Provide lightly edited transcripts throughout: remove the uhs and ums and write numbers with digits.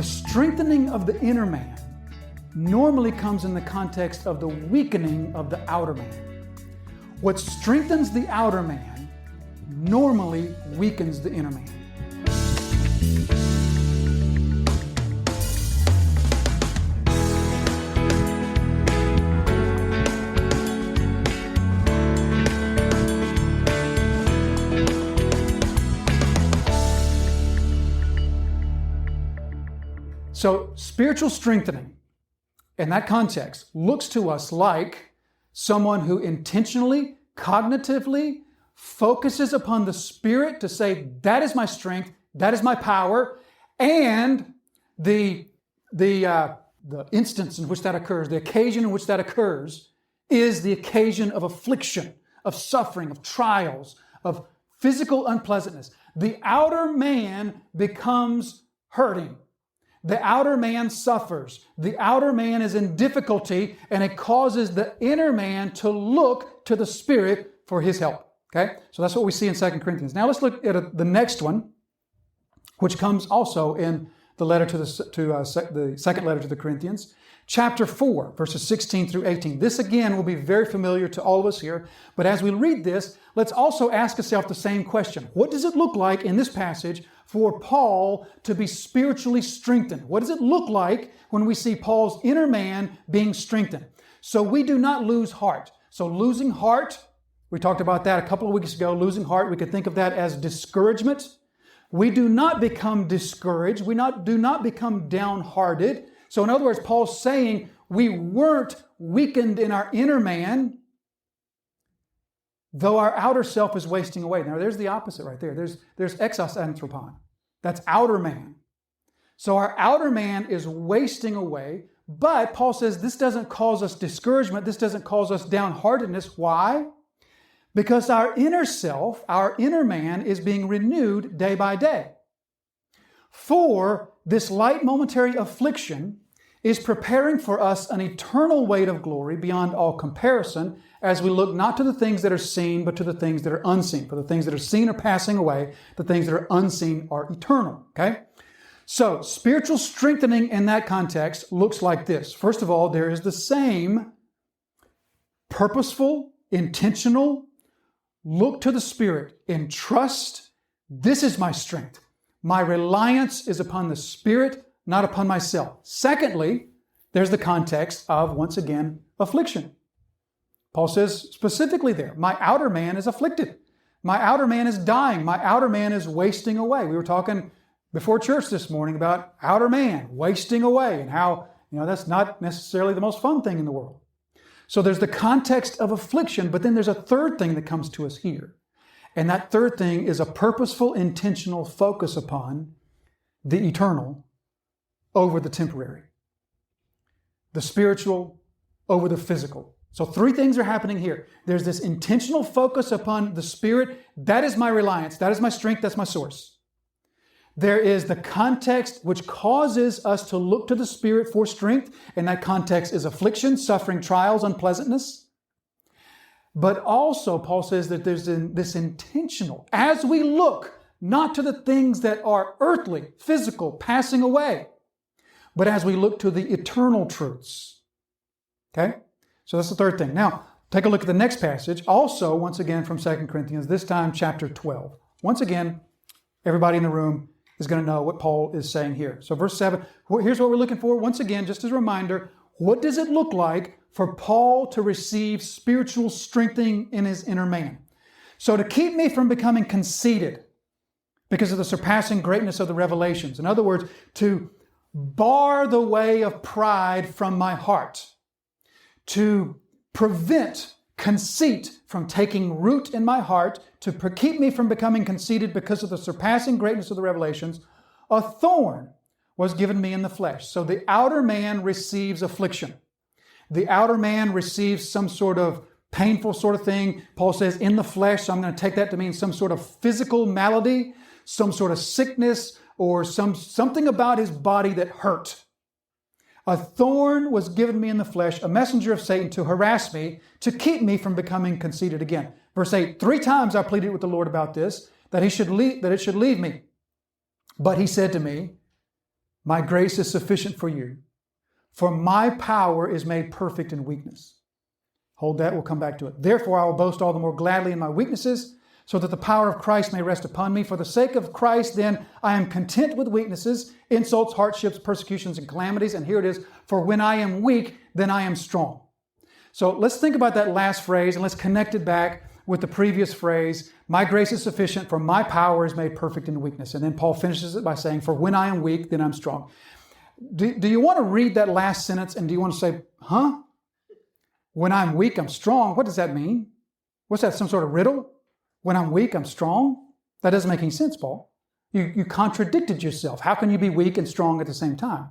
The strengthening of the inner man normally comes in the context of the weakening of the outer man. What strengthens the outer man normally weakens the inner man. So spiritual strengthening in that context looks to us like someone who intentionally, cognitively focuses upon the Spirit to say, that is my strength, that is my power, and the instance in which that occurs, the occasion in which that occurs, is the occasion of affliction, of suffering, of trials, of physical unpleasantness. The outer man becomes hurting. The outer man suffers. The outer man is in difficulty, and it causes the inner man to look to the Spirit for his help. Okay? So that's what we see in 2 Corinthians. Now let's look at the next one, which comes also in the letter to the second letter to the Corinthians, chapter 4, verses 16 through 18. This again will be very familiar to all of us here, but as we read this, let's also ask ourselves the same question. What does it look like in this passage for Paul to be spiritually strengthened? What does it look like when we see Paul's inner man being strengthened? So we do not lose heart. So losing heart, we talked about that a couple of weeks ago. Losing heart, we could think of that as discouragement. We do not become discouraged. We do not become downhearted. So in other words, Paul's saying we weren't weakened in our inner man, though our outer self is wasting away. Now there's the opposite right there. There's exos anthropon. That's outer man. So our outer man is wasting away, but Paul says this doesn't cause us discouragement. This doesn't cause us downheartedness. Why? Because our inner self, our inner man, is being renewed day by day. For this light momentary affliction is preparing for us an eternal weight of glory beyond all comparison, as we look not to the things that are seen, but to the things that are unseen. For the things that are seen are passing away. The things that are unseen are eternal. Okay? So, spiritual strengthening in that context looks like this. First of all, there is the same purposeful, intentional look to the Spirit in trust. This is my strength. My reliance is upon the Spirit, not upon myself. Secondly, there's the context of, once again, affliction. Paul says specifically there, my outer man is afflicted. My outer man is dying. My outer man is wasting away. We were talking before church this morning about outer man wasting away and how, that's not necessarily the most fun thing in the world. So there's the context of affliction, but then there's a third thing that comes to us here. And that third thing is a purposeful, intentional focus upon the eternal over the temporary. The spiritual over the physical. So three things are happening here. There's this intentional focus upon the Spirit. That is my reliance. That is my strength. That's my source. There is the context which causes us to look to the Spirit for strength. And that context is affliction, suffering, trials, unpleasantness. But also, Paul says that there's this intentional, as we look not to the things that are earthly, physical, passing away, but as we look to the eternal truths. Okay? So that's the third thing. Now, take a look at the next passage, also, once again, from 2 Corinthians, this time chapter 12. Once again, everybody in the room is going to know what Paul is saying here. So verse 7, here's what we're looking for. Once again, just as a reminder, what does it look like for Paul to receive spiritual strengthening in his inner man? So to keep me from becoming conceited because of the surpassing greatness of the revelations. In other words, to bar the way of pride from my heart. To prevent conceit from taking root in my heart, to keep me from becoming conceited because of the surpassing greatness of the revelations, a thorn was given me in the flesh. So the outer man receives affliction. The outer man receives some sort of painful sort of thing. Paul says in the flesh, so I'm going to take that to mean some sort of physical malady, some sort of sickness, or something about his body that hurt. A thorn was given me in the flesh, a messenger of Satan to harass me, to keep me from becoming conceited again. Verse 8, 3 times I pleaded with the Lord about this, that it should leave me. But he said to me, My grace is sufficient for you, for my power is made perfect in weakness. Hold that, we'll come back to it. Therefore, I will boast all the more gladly in my weaknesses, so that the power of Christ may rest upon me. For the sake of Christ, then, I am content with weaknesses, insults, hardships, persecutions, and calamities. And here it is, for when I am weak, then I am strong. So let's think about that last phrase, and let's connect it back with the previous phrase, my grace is sufficient, for my power is made perfect in weakness. And then Paul finishes it by saying, for when I am weak, then I'm strong. Do you want to read that last sentence, and do you want to say, huh? When I'm weak, I'm strong. What does that mean? What's that, some sort of riddle? When I'm weak, I'm strong? That doesn't make any sense, Paul. You contradicted yourself. How can you be weak and strong at the same time?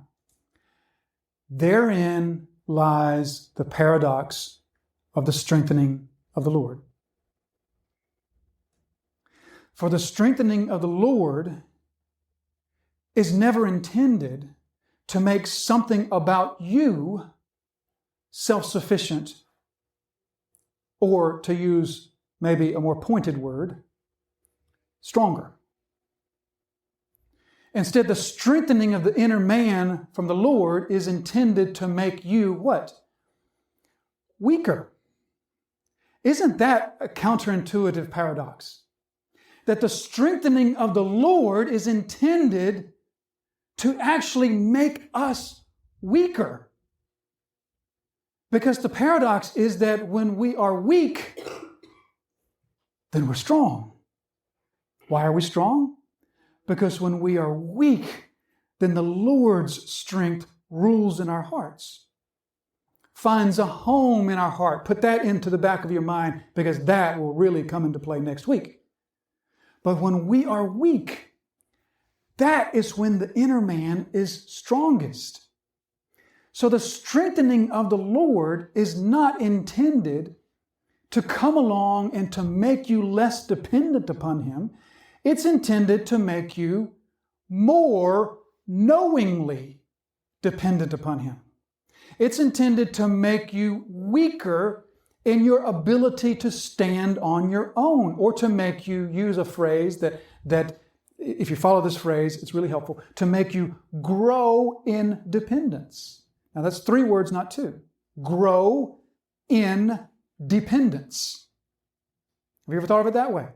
Therein lies the paradox of the strengthening of the Lord. For the strengthening of the Lord is never intended to make something about you self-sufficient, or to use maybe a more pointed word, stronger. Instead, the strengthening of the inner man from the Lord is intended to make you what? Weaker. Isn't that a counterintuitive paradox? That the strengthening of the Lord is intended to actually make us weaker. Because the paradox is that when we are weak, then we're strong. Why are we strong? Because when we are weak, then the Lord's strength rules in our hearts, finds a home in our heart. Put that into the back of your mind, because that will really come into play next week. But when we are weak, that is when the inner man is strongest. So the strengthening of the Lord is not intended to come along and to make you less dependent upon Him. It's intended to make you more knowingly dependent upon Him. It's intended to make you weaker in your ability to stand on your own, or to make you use a phrase that if you follow this phrase, it's really helpful, to make you grow in dependence. Now that's 3 words, not 2. Grow in dependence. Have you ever thought of it that way?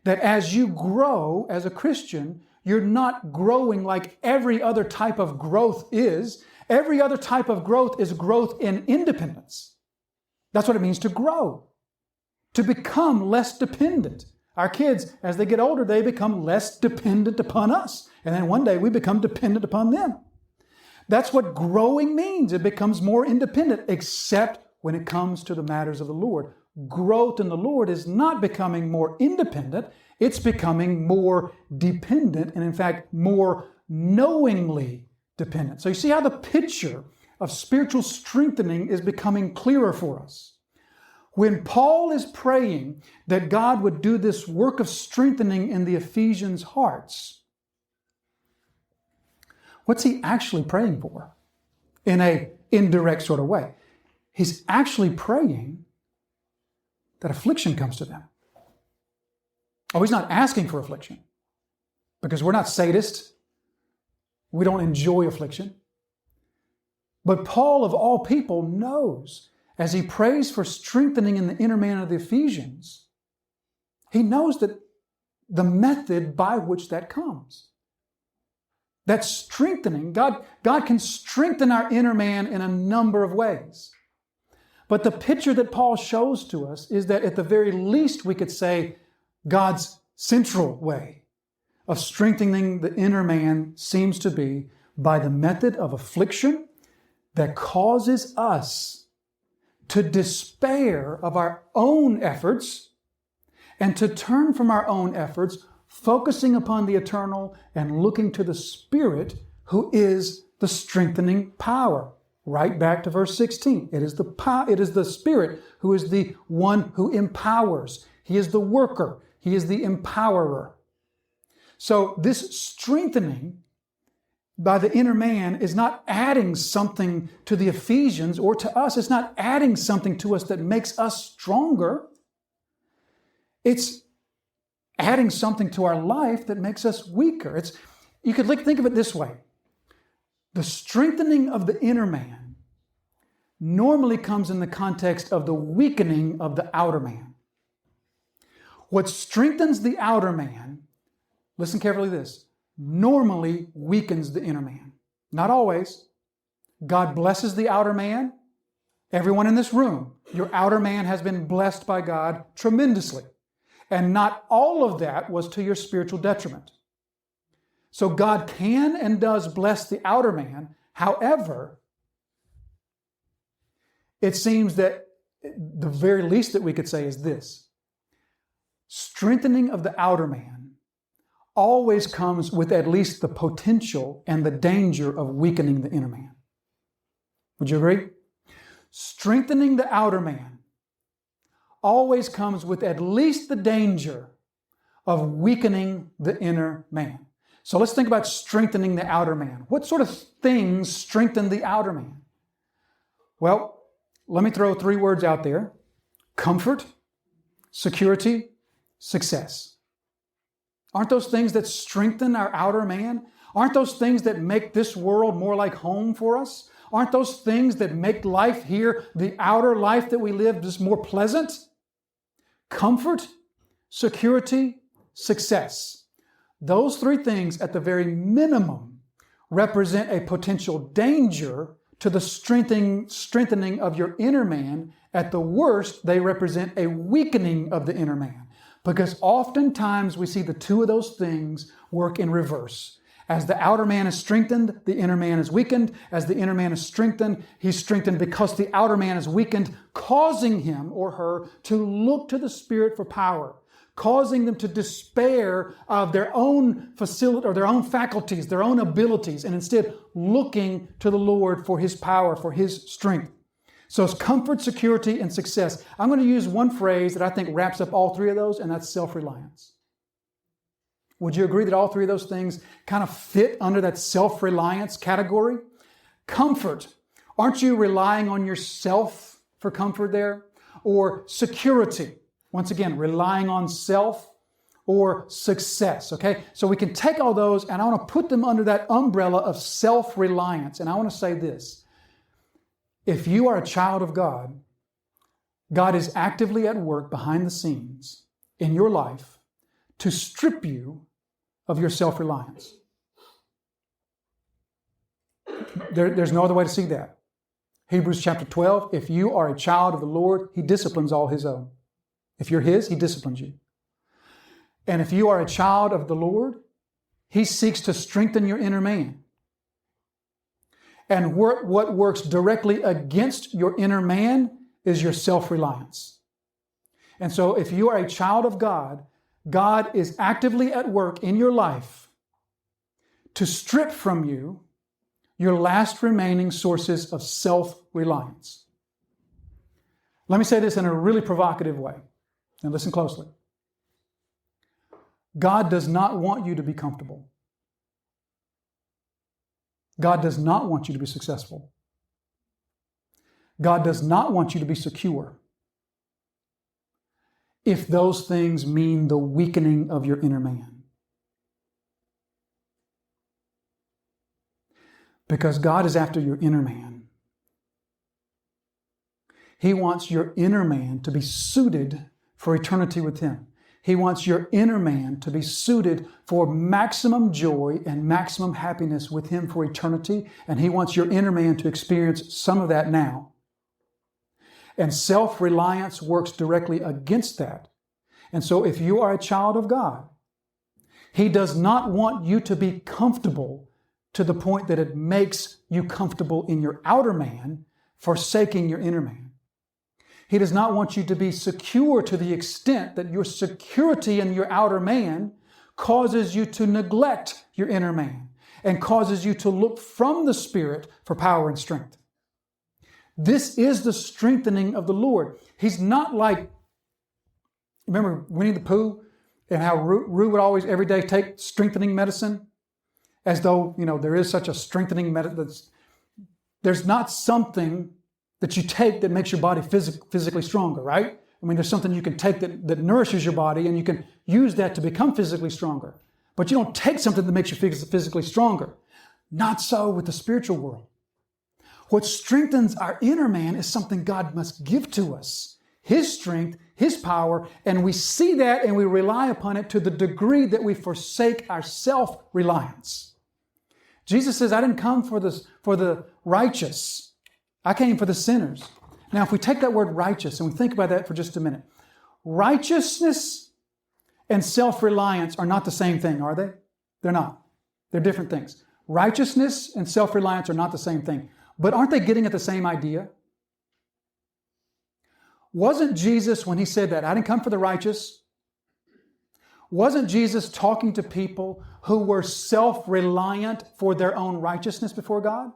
That as you grow as a Christian, you're not growing like every other type of growth is. Every other type of growth is growth in independence. That's what it means to grow, to become less dependent. Our kids, as they get older, they become less dependent upon us. And then one day we become dependent upon them. That's what growing means. It becomes more independent, except when it comes to the matters of the Lord. Growth in the Lord is not becoming more independent. It's becoming more dependent, and in fact, more knowingly dependent. So you see how the picture of spiritual strengthening is becoming clearer for us. When Paul is praying that God would do this work of strengthening in the Ephesians' hearts, what's he actually praying for in an indirect sort of way? He's actually praying that affliction comes to them. Oh, he's not asking for affliction, because we're not sadists. We don't enjoy affliction. But Paul, of all people, knows, as he prays for strengthening in the inner man of the Ephesians, he knows that the method by which that comes. That strengthening, God can strengthen our inner man in a number of ways. But the picture that Paul shows to us is that at the very least we could say God's central way of strengthening the inner man seems to be by the method of affliction that causes us to despair of our own efforts and to turn from our own efforts, focusing upon the eternal and looking to the Spirit who is the strengthening power. Right back to verse 16. It is the Spirit who is the one who empowers. He is the worker. He is the empowerer. So this strengthening by the inner man is not adding something to the Ephesians or to us. It's not adding something to us that makes us stronger. It's adding something to our life that makes us weaker. You could think of it this way. The strengthening of the inner man normally comes in the context of the weakening of the outer man. What strengthens the outer man, listen carefully to this, normally weakens the inner man. Not always. God blesses the outer man. Everyone in this room, your outer man has been blessed by God tremendously. And not all of that was to your spiritual detriment. So God can and does bless the outer man. However, it seems that the very least that we could say is this. Strengthening of the outer man always comes with at least the potential and the danger of weakening the inner man. Would you agree? Strengthening the outer man always comes with at least the danger of weakening the inner man. So let's think about strengthening the outer man. What sort of things strengthen the outer man? Well, let me throw 3 words out there. Comfort, security, success. Aren't those things that strengthen our outer man? Aren't those things that make this world more like home for us? Aren't those things that make life here, the outer life that we live, just more pleasant? Comfort, security, success. Those 3 things at the very minimum represent a potential danger to the strengthening of your inner man. At the worst, they represent a weakening of the inner man. Because oftentimes we see the 2 of those things work in reverse. As the outer man is strengthened, the inner man is weakened. As the inner man is strengthened, he's strengthened because the outer man is weakened, causing him or her to look to the Spirit for power, causing them to despair of their own facility or their own faculties, their own abilities, and instead looking to the Lord for His power, for His strength. So it's comfort, security, and success. I'm going to use one phrase that I think wraps up all 3 of those, and that's self-reliance. Would you agree that all 3 of those things kind of fit under that self-reliance category? Comfort. Aren't you relying on yourself for comfort there? Or security. Once again, relying on self or success, okay? So we can take all those and I want to put them under that umbrella of self-reliance. And I want to say this. If you are a child of God, God is actively at work behind the scenes in your life to strip you of your self-reliance. There's no other way to see that. Hebrews chapter 12, if you are a child of the Lord, He disciplines all His own. If you're His, He disciplines you. And if you are a child of the Lord, He seeks to strengthen your inner man. And what works directly against your inner man is your self-reliance. And so if you are a child of God, God is actively at work in your life to strip from you your last remaining sources of self-reliance. Let me say this in a really provocative way. And listen closely. God does not want you to be comfortable. God does not want you to be successful. God does not want you to be secure. If those things mean the weakening of your inner man. Because God is after your inner man. He wants your inner man to be suited for eternity with Him. He wants your inner man to be suited for maximum joy and maximum happiness with Him for eternity. And He wants your inner man to experience some of that now. And self-reliance works directly against that. And so if you are a child of God, He does not want you to be comfortable to the point that it makes you comfortable in your outer man, forsaking your inner man. He does not want you to be secure to the extent that your security in your outer man causes you to neglect your inner man and causes you to look from the Spirit for power and strength. This is the strengthening of the Lord. He's not like, remember Winnie the Pooh and how Rue would always every day take strengthening medicine as though, there is such a strengthening medicine. There's not something that you take that makes your body physically stronger, right? I mean, there's something you can take that nourishes your body and you can use that to become physically stronger. But you don't take something that makes you physically stronger. Not so with the spiritual world. What strengthens our inner man is something God must give to us. His strength, His power, and we see that and we rely upon it to the degree that we forsake our self-reliance. Jesus says, I didn't come for the righteous. I came for the sinners. Now, if we take that word righteous and we think about that for just a minute, righteousness and self-reliance are not the same thing, are they? They're not. They're different things. Righteousness and self-reliance are not the same thing. But aren't they getting at the same idea? Wasn't Jesus, when He said that, I didn't come for the righteous, wasn't Jesus talking to people who were self-reliant for their own righteousness before God?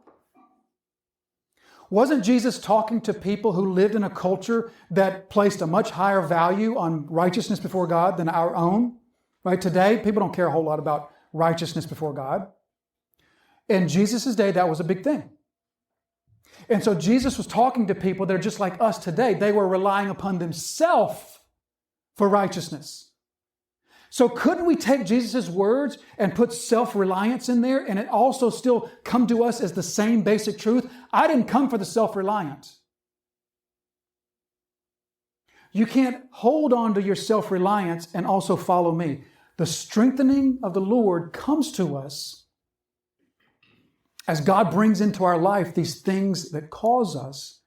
Wasn't Jesus talking to people who lived in a culture that placed a much higher value on righteousness before God than our own? Right? Today, people don't care a whole lot about righteousness before God. In Jesus' day, that was a big thing. And so Jesus was talking to people that are just like us today. They were relying upon themselves for righteousness. So couldn't we take Jesus' words and put self-reliance in there and it also still come to us as the same basic truth? I didn't come for the self-reliant. You can't hold on to your self-reliance and also follow me. The strengthening of the Lord comes to us as God brings into our life these things that cause us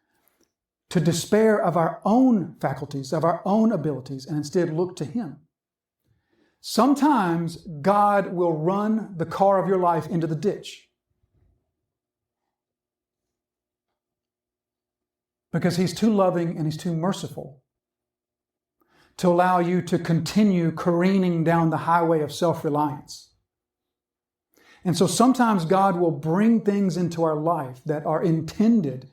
to despair of our own faculties, of our own abilities, and instead look to Him. Sometimes God will run the car of your life into the ditch because He's too loving and He's too merciful to allow you to continue careening down the highway of self-reliance. And so sometimes God will bring things into our life that are intended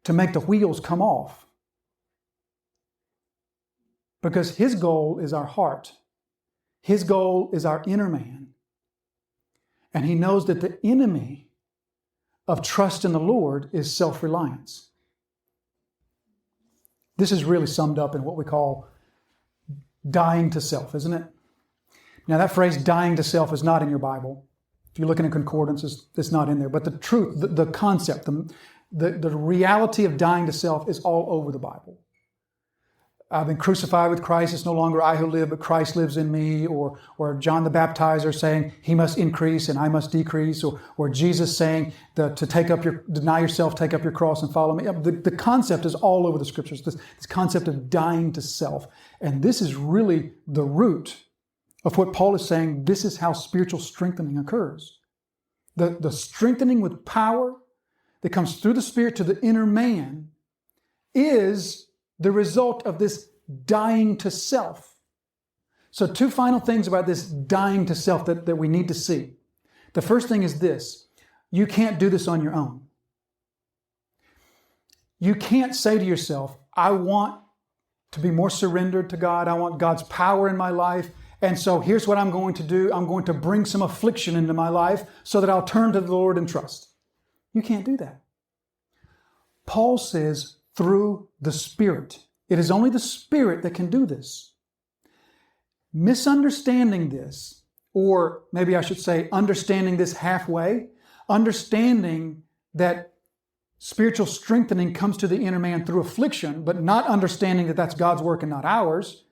to make the wheels come off. Because His goal is our heart. His goal is our inner man. And He knows that the enemy of trust in the Lord is self-reliance. This is really summed up in what we call dying to self, isn't it? Now that phrase, dying to self, is not in your Bible. If you look in a concordance, it's not in there. But the truth, the concept, the reality of dying to self is all over the Bible. I've been crucified with Christ. It's no longer I who live, but Christ lives in me. Or John the Baptizer saying He must increase and I must decrease. Or Jesus saying deny yourself, take up your cross and follow me. The concept is all over the Scriptures, this concept of dying to self. And this is really the root of what Paul is saying. This is how spiritual strengthening occurs. The strengthening with power that comes through the Spirit to the inner man is the result of this dying to self. So 2 final things about this dying to self that we need to see. The first thing is this: you can't do this on your own. You can't say to yourself, I want to be more surrendered to God. I want God's power in my life. And so here's what I'm going to do. I'm going to bring some affliction into my life so that I'll turn to the Lord and trust. You can't do that. Paul says through the Spirit. It is only the Spirit that can do this. Misunderstanding this, or maybe I should say understanding this halfway, understanding that spiritual strengthening comes to the inner man through affliction, but not understanding that that's God's work and not ours,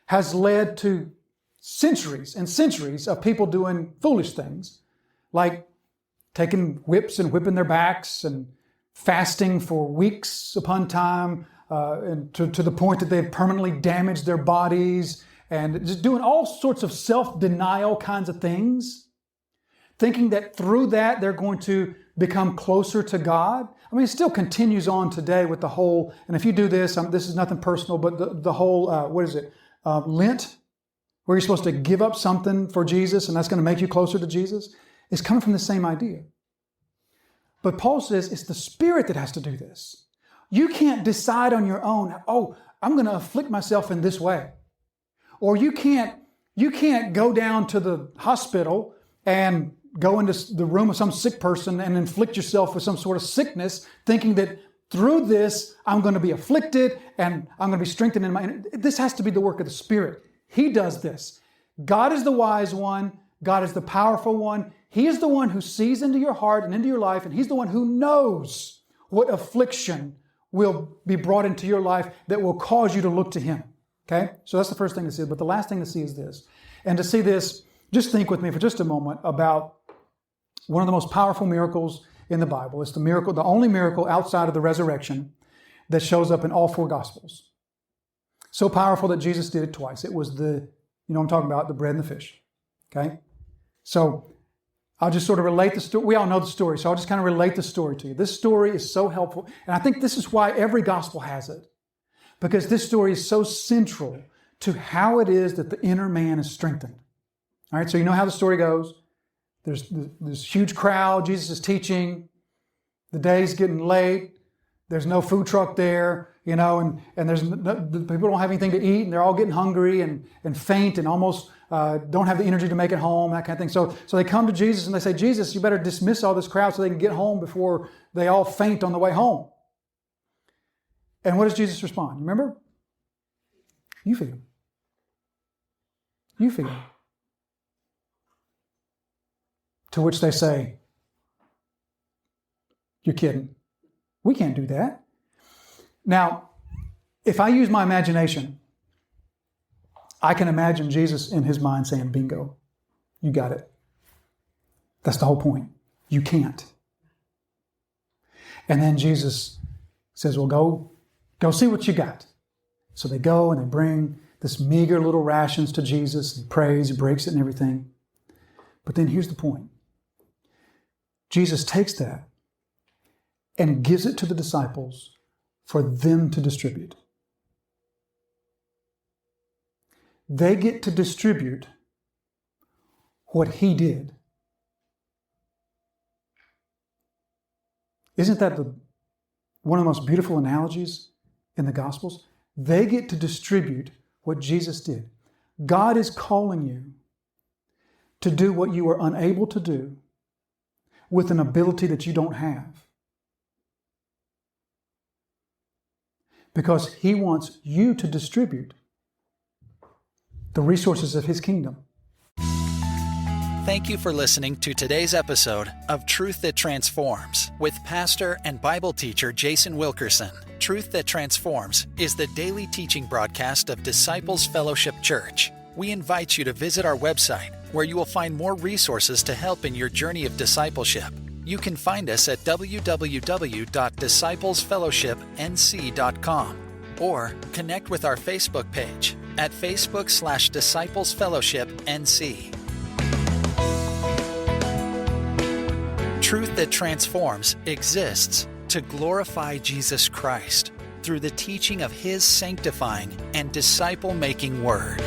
has led to centuries and centuries of people doing foolish things, like taking whips and whipping their backs and fasting for weeks upon time, and to the point that they've permanently damaged their bodies, and just doing all sorts of self-denial kinds of things, thinking that through that they're going to become closer to God. I mean, it still continues on today with the whole, and if you do this, this is nothing personal, but the whole, Lent, where you're supposed to give up something for Jesus and that's going to make you closer to Jesus, is coming from the same idea. But Paul says it's the Spirit that has to do this. You can't decide on your own, I'm going to afflict myself in this way. Or you can't go down to the hospital and go into the room of some sick person and inflict yourself with some sort of sickness, thinking that through this, I'm going to be afflicted and I'm going to be strengthened in my... This has to be the work of the Spirit. He does this. God is the wise one. God is the powerful one. He is the one who sees into your heart and into your life, and He's the one who knows what affliction will be brought into your life that will cause you to look to Him. Okay? So that's the first thing to see. But the last thing to see is this. And to see this, just think with me for just a moment about one of the most powerful miracles in the Bible. It's the only miracle outside of the resurrection that shows up in all 4 Gospels. So powerful that Jesus did it twice. It was I'm talking about, the bread and the fish. Okay? So I'll just sort of relate the story. We all know the story, so I'll just kind of relate the story to you. This story is so helpful, and I think this is why every gospel has it, because this story is so central to how it is that the inner man is strengthened. All right, so you know how the story goes. There's this huge crowd. Jesus is teaching. The day's getting late. There's no food truck there, and there's people don't have anything to eat, and they're all getting hungry and faint and almost don't have the energy to make it home, that kind of thing. So they come to Jesus and they say, Jesus, you better dismiss all this crowd so they can get home before they all faint on the way home. And what does Jesus respond? You remember? You feed them. You feed them. To which they say, you're kidding. We can't do that. Now, if I use my imagination, I can imagine Jesus in His mind saying, bingo, you got it. That's the whole point. You can't. And then Jesus says, well, go see what you got. So they go and they bring this meager little rations to Jesus. He prays, He breaks it and everything. But then here's the point. Jesus takes that and gives it to the disciples for them to distribute. They get to distribute what He did. Isn't that one of the most beautiful analogies in the Gospels? They get to distribute what Jesus did. God is calling you to do what you are unable to do with an ability that you don't have. Because He wants you to distribute the resources of His kingdom. Thank you for listening to today's episode of Truth That Transforms with pastor and Bible teacher Jason Wilkerson. Truth That Transforms is the daily teaching broadcast of Disciples Fellowship Church. We invite you to visit our website, where you will find more resources to help in your journey of discipleship. You can find us at www.disciplesfellowshipnc.com or connect with our Facebook page at Facebook/DisciplesFellowshipNC. Truth That Transforms exists to glorify Jesus Christ through the teaching of His sanctifying and disciple-making Word.